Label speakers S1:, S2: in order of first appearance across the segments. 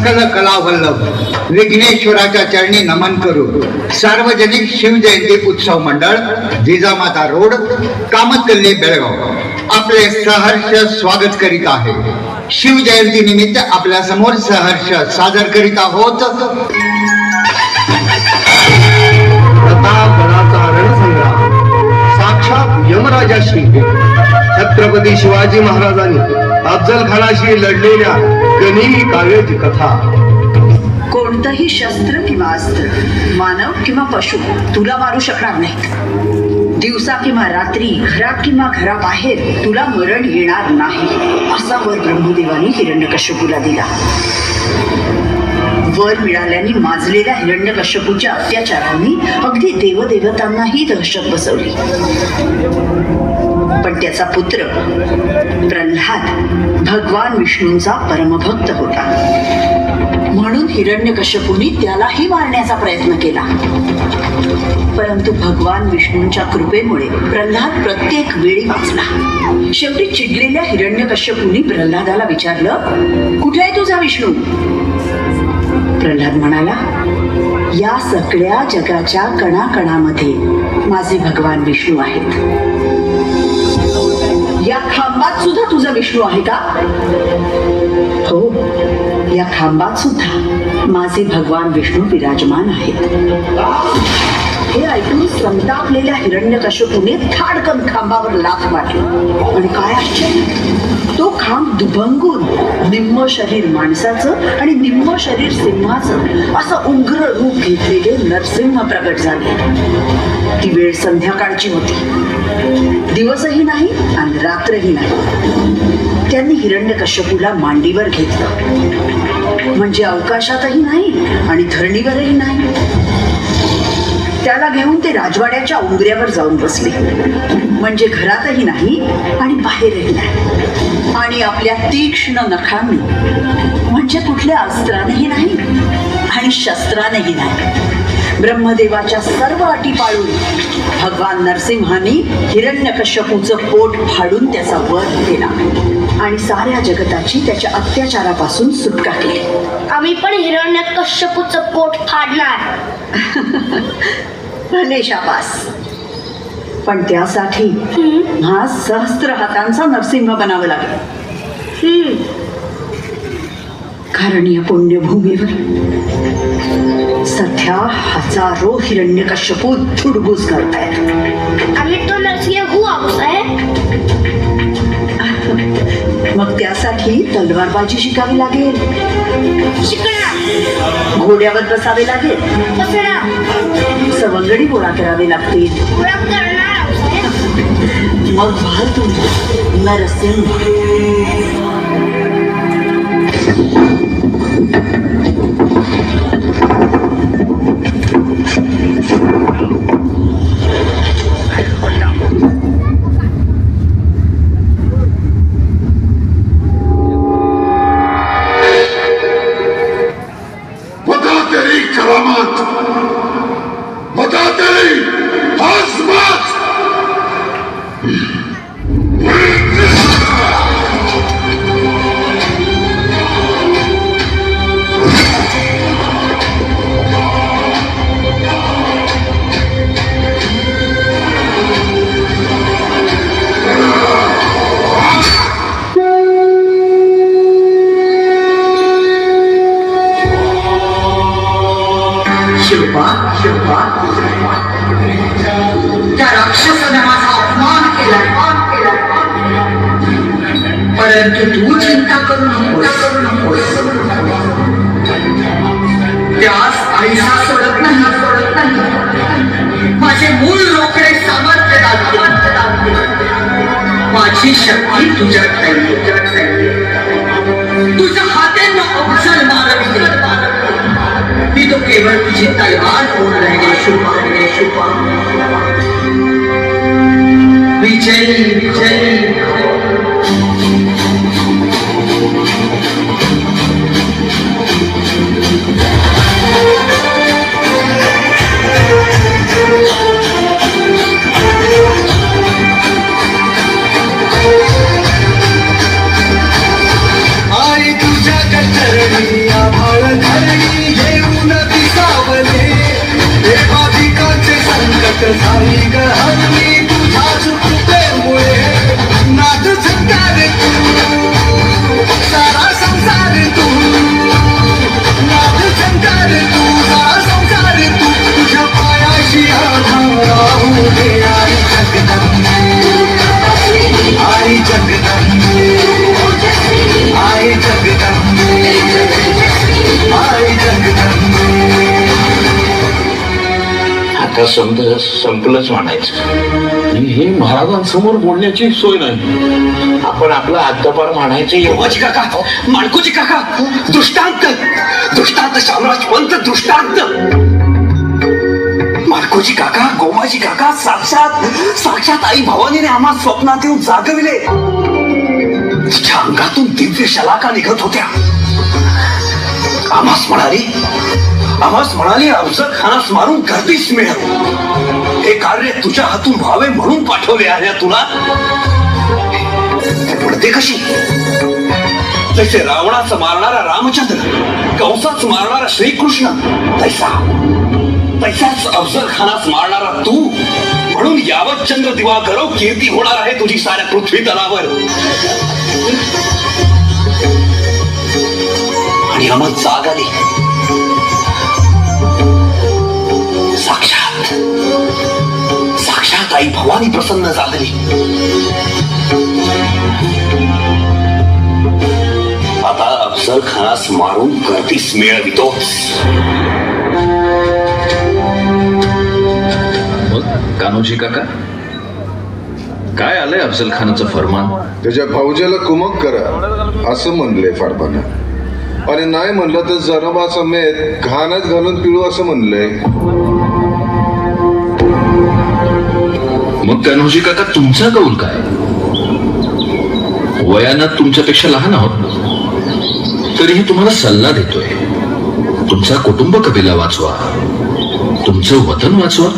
S1: सकल कलावल्लभ विघ्नेश्वराच्या चरणी नमन करू. सार्वजनिक शिवजयंती उत्सव मंडळ जिजामाता रोड कामतकल्ली बेळगाव आपले सहर्ष स्वागत करीत आहे. शिवजयंती निमित्त आपल्या समोर सहर्ष सादर करीत आहोत
S2: प्रतापगडाचा रणसंग्राम साक्षात यमराजाशी छत्रपती शिवाजी महाराजांनी अफजल खानाशी लढलेल्या गनिमी काव्याची कथा.
S3: कोणतंही शस्त्र किंवा अस्त्र मानव किंवा पशु तुला मारू शकणार नाहीत. दिवसा किंवा रात्री घरात किंवा घराबाहेर तुला मरण येणार नाही असा वर ब्रह्मदेवाने हिरण्यकश्यपूला दिला. वर मिळाल्याने माजलेल्या हिरण्यकश्यपूच्या अत्याचारांनी अगदी देवदेवतांनाही दहशत बसवली. पण त्याचा पुत्र प्रल्हाद भगवान विष्णूंचा परमभक्त होता. म्हणून हिरण्यकश्यपूने त्यालाही मारण्याचा प्रयत्न केला. परंतु भगवान विष्णूंच्या कृपेमुळे प्रल्हाद प्रत्येक वेळी वाचला. शेवटी चिडलेल्या हिरण्यकश्यपूने प्रल्हादाला विचारलं, कुठे आहे तुझा विष्णू? प्रल्हाद म्हणाला, या सगळ्या जगाच्या कणाकणामध्ये माझे भगवान विष्णू आहेत. या खांबात सुद्धा तुझा विष्णू आहे का? हो, या खांबात सुद्धा माझे भगवान विष्णू विराजमान आहेत. हे ऐकून संतापलेल्या हिरण्यकश्यपूने थाडकन खांबावर लाथ मारली आणि काय आश्चर्य, तो खांब दुभंगून निम्म शरीर माणसाचं आणि निम्म शरीर सिंहाचं असं उग्र रूप घेतलेले नरसिंह प्रकट झाले. ती वेळ संध्याकाळची होती. दिवसही नाही आणि रात्रही नाही. त्यांनी हिरण्यकश्यपूला मांडीवर घेतलं, म्हणजे अवकाशातही नाही आणि धरणीवरही नाही. त्याला घेऊन ते राजवाड्याच्या उंबऱ्यावर जाऊन बसले, म्हणजे घरातही नाही आणि बाहेरही नाही. आणि आपल्या तीक्ष्ण नखांनी, म्हणजे कुठल्या अस्त्रानेही नाही आणि शस्त्रानेही नाही, ब्रह्मदेवाच्या सर्व अटी पाळून भगवान नरसिंहाने हिरण्यकश्यपूचं पोट फाडून त्याचा वध केला आणि साऱ्या जगताची त्याच्या अत्याचारापासून सुटका केली.
S4: आम्ही पण हिरण्यकश्यपूचं पोट फाडणार.
S3: भले शाबास, पण त्यासाठी हा सहस्त्र हातांचा नरसिंह बनावं लागेल. कारण या पुण्यभूमीवर सध्या हजारो हिरण्यकश्यपू धुडगूस करतायत.
S4: आम्ही तो नरसिंह हू आहोत.
S3: मग त्यासाठी तलवारबाजी शिकावी लागेल,
S4: शिकणार,
S3: घोड्यावर बसावे लागेल,
S4: बसणार,
S3: सवंगडी गोळा करावे लागतील.
S4: गोळा करणार आहोत.
S3: मग व्हाल तुम्ही नरसिंह. त्या राक्षसाने माझा अपमान केला, परंतु तू चिंता करू नकोस. त्यास आईसा सोडत नाही. माझे मूळ रोकडे सामर्थ्य दाखवते. माझी शक्ती तुझ्यात नाही. तुझ्या हातेंना अवसल मारविते. मी तो केवळ तुझी तलवार होऊन राहिले. शुभा विजयी.
S2: आई तुझ्या कचरणी आभाळ झाली ग हल्ली तुझ्या चुकीमुळे नाद झंकार तू सारा संसार तू नाद झंकार तू सारा संसार तू तुझ्या पायाशी राहू दे आई जगदंबे आई जगदंबे आई जगदंबे आई जगदंबे.
S5: आता समजा संपलंच म्हणायचं. ही महाराजांसमोर बोलण्याची सोय नाही. आपण आपला हद्दपार म्हणायचं.
S6: योगाजी काका, माणकोजी काका, दृष्टांत दृष्टांत शामराजपंत दृष्टांत. माणकोजी काका, गोमाजी काका, साक्षात आई भवानीने आम्हा स्वप्नात येऊन जागविले. तिच्या अंगातून दिव्य शलाका निघत होत्या. आम्हास म्हणाली अफजल खानास मारून गर्दीस मिळव. हे कार्य तुझ्या हातून व्हावे म्हणून पाठवले आहे तुला. पडते कशी? तसे रावणाचा मारणारा रामचंद्र, कंसाच मारणारा श्रीकृष्ण, तैसाच अफजल खानास मारणारा तू. म्हणून यावत चंद्र दिवा करो कीर्ती होणार आहे तुझी साऱ्या पृथ्वी तलावर. आणि आम्हाला जाग आली. साक्षात आई भवानी प्रसन्न झाली. आता अफजल खानास मारून गर्दीस मिळवितोच.
S7: मग कान्होजी काका, काय आलंय अफजल खानाचं फरमान?
S8: त्याच्या फौजेला कुमक करा असं म्हणलंय फारबानं. आणि नाही म्हणलं तर जरबा समेत घाण्यात घालून पिळू असं म्हणलंय.
S7: मग कान्होजी काका, तुमचा कौल काय? वयानं तुमच्यापेक्षा लहान आहोत, तरीही तुम्हाला सल्ला देतोय. तुमचा कुटुंब कबिला वाचवा, तुमचं वतन वाचवा.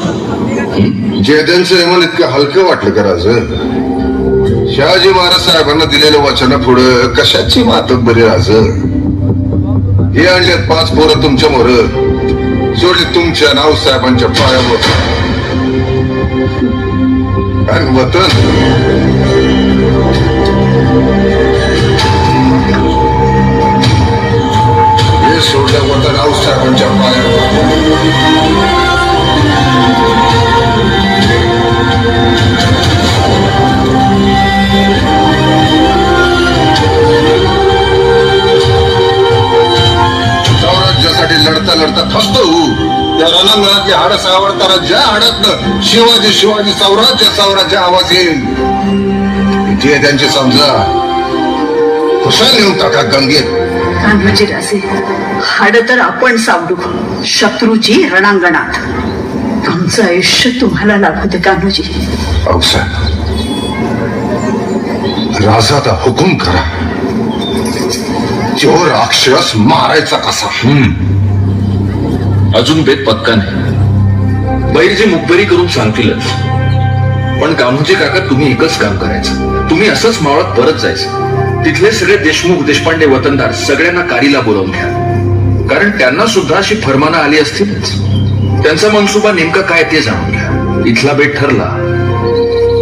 S8: जयदेनचं हेमन इतकं हलकं वाटलं का राज? शहाजी महाराज साहेबांना दिलेल्या वचना पुढे कशाची मातक बरी राज? हे आणल्यात 5 पोरं तुमच्या मोर, सोडली तुमच्या नाव साहेबांच्या पायावर. आणि वतन हे सोडलं वतन नाव साहेबांच्या पायावर. साम्राज्यासाठी लढता लढता खस्तो त्या रणांगणातली हाडं सावरताना ज्या हाडातनं शिवाजी साम्राज्य आवाज येईल जे त्यांची समजा कुशल नेऊन टाका गंगेत.
S3: कान्होजी राजे, हाड तर आपण सावरू शत्रूची रणांगणात. आमचं आयुष्य तुम्हाला लागू दे कान्होजी.
S8: औसा राजाचा हुकूम करा. जो राक्षस मारायचा कसा?
S7: अजून बेत पक्का नाही. बैरजी मुखबरी करून सांगतीलच. पण कान्होजी काका, तुम्ही एकच काम करायचं. तुम्ही असंच मावळात परत जायचं. तिथले सगळे देशमुख देशपांडे वतनदार सगळ्यांना कारीला बोलावून घ्या. कारण त्यांना सुद्धा अशी फरमानं आली असतीलच. त्यांचा मनसुबा नेमका काय ते जाणून घ्या. इथला बेट ठरला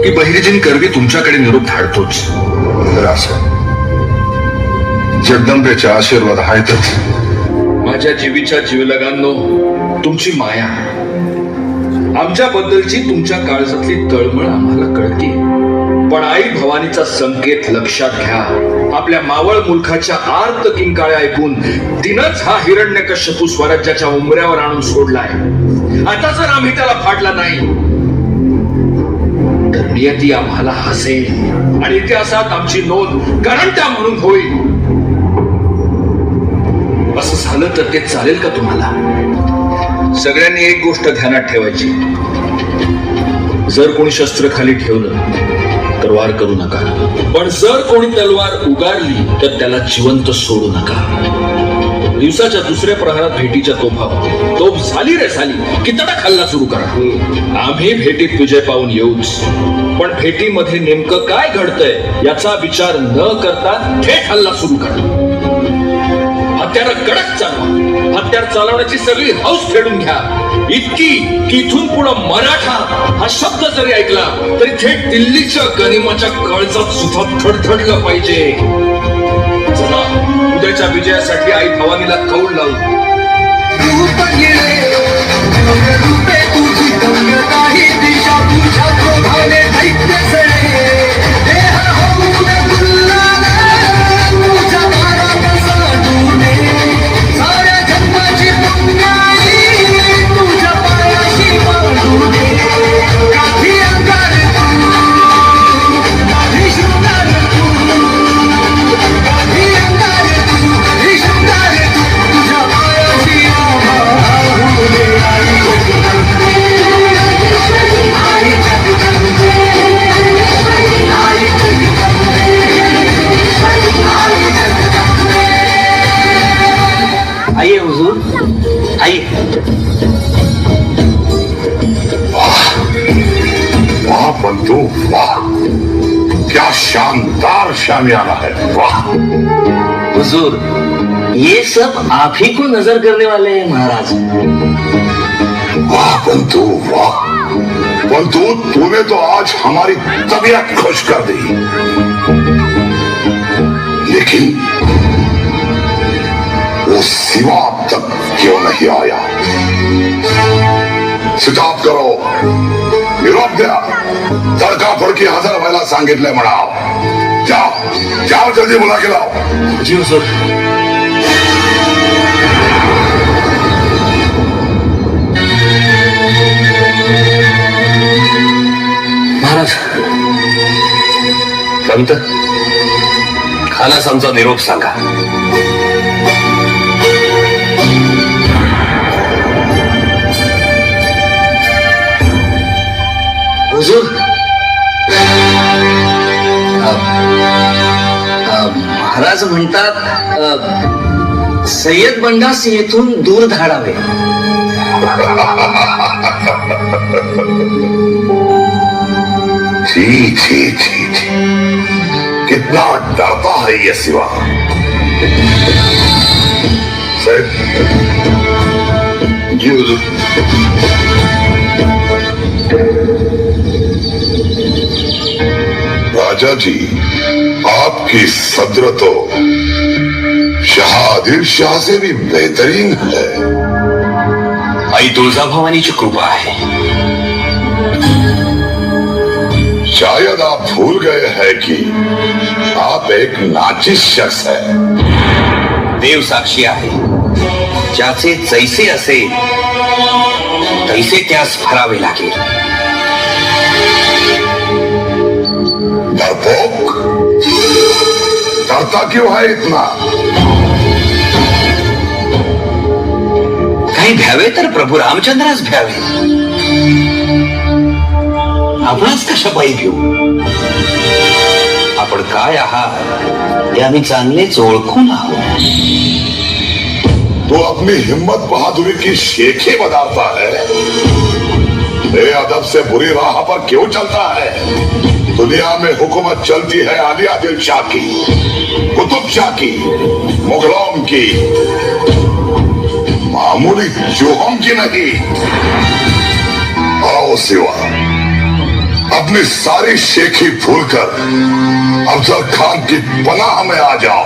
S7: की बहिर्जीन करवी तुमच्याकडे निरोप धाडतोच.
S8: जगदंबेचा आशीर्वाद आहेतच.
S7: माझ्या जीवीच्या जीवलगांनो, तुमची माया, आमच्याबद्दलची तुमच्या काळजातली तळमळ आम्हाला कळते. पण आई भवानीचा संकेत लक्षात घ्या. आपल्या मावळ मुलखाच्या आर्त किंकाळ्या ऐकून तिनंच हा हिरण्यकश्यपू स्वराज्याच्या उंबऱ्यावर आणून सोडलाय. आता जर आम्ही त्याला फाडला नाही तर नियती आम्हाला हसेल आणि इतिहासात आमची नोंद करंट्या म्हणून होईल. असं झालं तर ते चालेल का तुम्हाला? सगळ्यांनी एक गोष्ट ध्यानात ठेवायची. जर कोणी शस्त्र खाली ठेवलं तर वार करू नका. पण जर कोणी तलवार उगारली तर त्याला जिवंत सोडू नका. दिवसाच्या दुसऱ्या प्रहरात भेटीच्या तोफा, तोफ झाली रे झाली की तडक हल्ला सुरू करा. आम्ही भेटीत विजय पाहून येऊच, पण भेटीमध्ये नेमकं काय घडतंय याचा विचार न करता थेट हल्ला सुरू करा. हत्यार कडक चालवा, हत्यार चालवण्याची सगळी हौस फेडून घ्या, इतकी की इथून पुढं मराठा हा शब्द जरी ऐकला तरी थेट दिल्लीच्या गनिमाच्या कळसात सुद्धा थडथडलं पाहिजे. चला, उद्याच्या विजयासाठी आई भवानीला कौल लावू.
S2: रूप गेले रूपे तुझी गंगा ही दिशा तुझ्या क्रोधाने दैत्य सळे देह होऊन गुल्लाल तुझ्या दारात साडूने साऱ्या जन्माची पुण्याई तुझ्या पायाशी मांडूने काठी अंगार तू काठी शृंगार तू काठी अंगार तू काठी शृंगार तू तुझ्या पायाशी आभाळूने
S6: आइए हुजूर, आइए.
S8: वाह बंधु वाह, क्या शानदार शामियाना है. वाह
S6: हुजूर, ये सब आप ही को नजर करने वाले हैं महाराज.
S8: वाह बंधु वाह, बंधु तूने तो आज हमारी तबीयत खुश कर दी. लेकिन वो शिवा अब तक क्यों नहीं आया? स्टॉप करो, निरोप द्या. तडकाफडकी हजर व्हायला सांगितलंय म्हणाव. जाओ जाओ, जल्दी बोला के लाओ.
S6: जी हुजूर. महाराज,
S8: संत
S6: खानास आमचा निरोप सांगा. हुजूर, महाराज म्हणतात सय्यद बंडास येथून दूर धाडावे.
S8: छी छी छी छी, कितना डरता है ये शिवा. साहब जी हुजूर. राजा जी, आपकी सद्र तो शाह आदिल शाह से भी बेहतरीन है.
S6: आई तुळजाभवानीची कृपा आहे.
S8: शायद आप भूल गए हैं कि आप एक नाचिस शख्स है.
S6: देव साक्षी आहे, ज्याचे जैसे असेल तैसे त्यास भरावे लागेल.
S8: डरपोक, डरता क्यों है इतना?
S6: काही भ्यावे तर प्रभू रामचंद्रास भ्यावे. आपणच कशा पायी घेऊ? आपण काय आहात हे आम्ही चांगलेच ओळखून आहोत.
S8: तो अपनी हिम्मत बहादुरी की शेखी बदारता है. बेअदब से बुरी राह पर क्यों चलता है? दुनिया में हुकूमत चलती है अली आदिल शाह की, कुतुब शाह की, मुगलों की, मामूली चूहों की नहीं. आओ सिवा, अपनी सारी शेखी भूलकर अफजल खान की पनाह में आ जाओ.